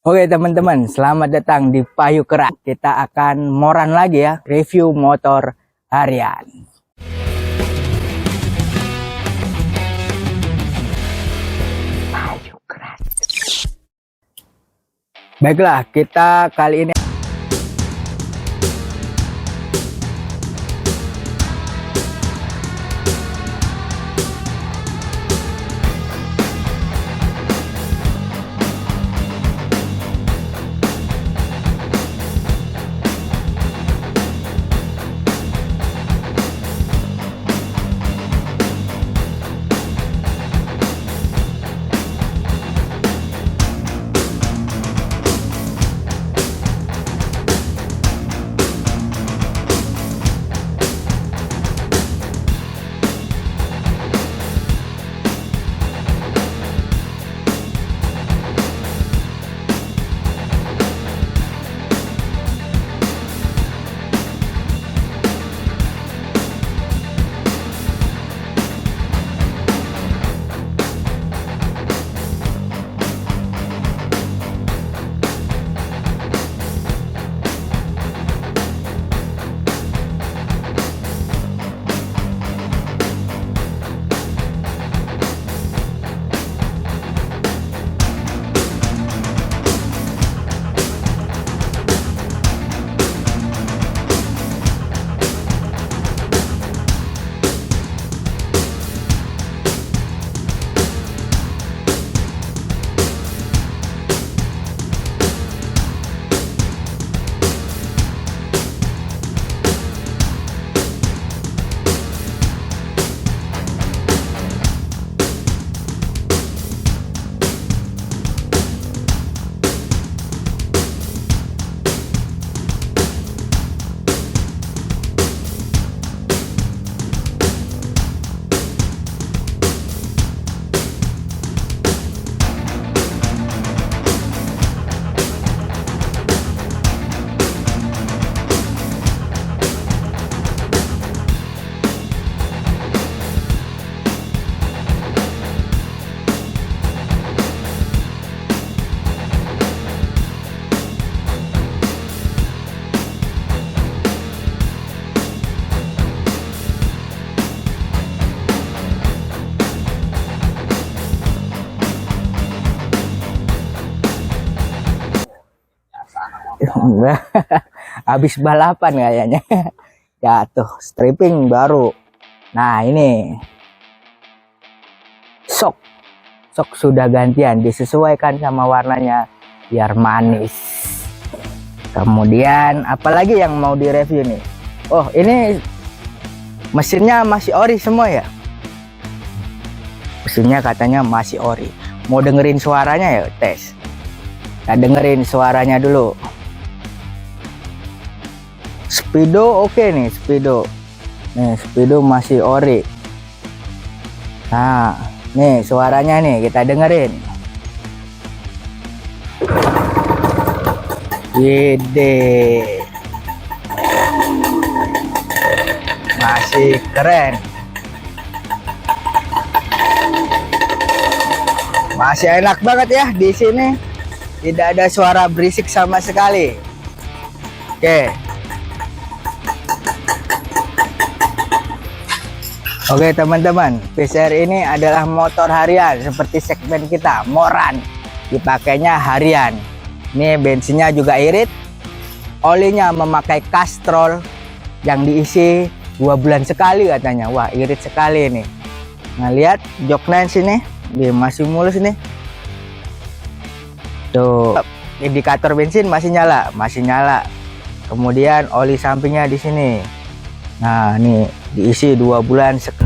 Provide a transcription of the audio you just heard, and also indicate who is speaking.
Speaker 1: Oke teman-teman, selamat datang di Payu Kerak. Kita akan moran lagi ya, review motor harian. Payu Kerak. Baiklah, kita kali ini habis balapan kayaknya. Jatuh, stripping baru. Nah ini sok sudah gantian, disesuaikan sama warnanya biar manis. Kemudian apalagi yang mau direview nih? Oh ini mesinnya masih ori semua ya. Mesinnya katanya masih ori. Mau dengerin suaranya ya, tes. Kita dengerin suaranya dulu. Speedo oke nih, Speedo. Nih, Speedo masih ori. Nah, nih suaranya nih kita dengerin. Ide. Masih keren. Masih enak banget ya di sini. Tidak ada suara berisik sama sekali. Oke. Oke teman-teman, PCR ini adalah motor harian seperti segmen kita, moran. Dipakainya harian. Ini bensinnya juga irit. Olinya memakai Castrol yang diisi 2 bulan sekali katanya. Wah, irit sekali ini. Nah, lihat joknya sini, dia masih mulus nih. Tuh, indikator bensin masih nyala. Kemudian oli sampingnya di sini. Nah, nih diisi 2 bulan sekali.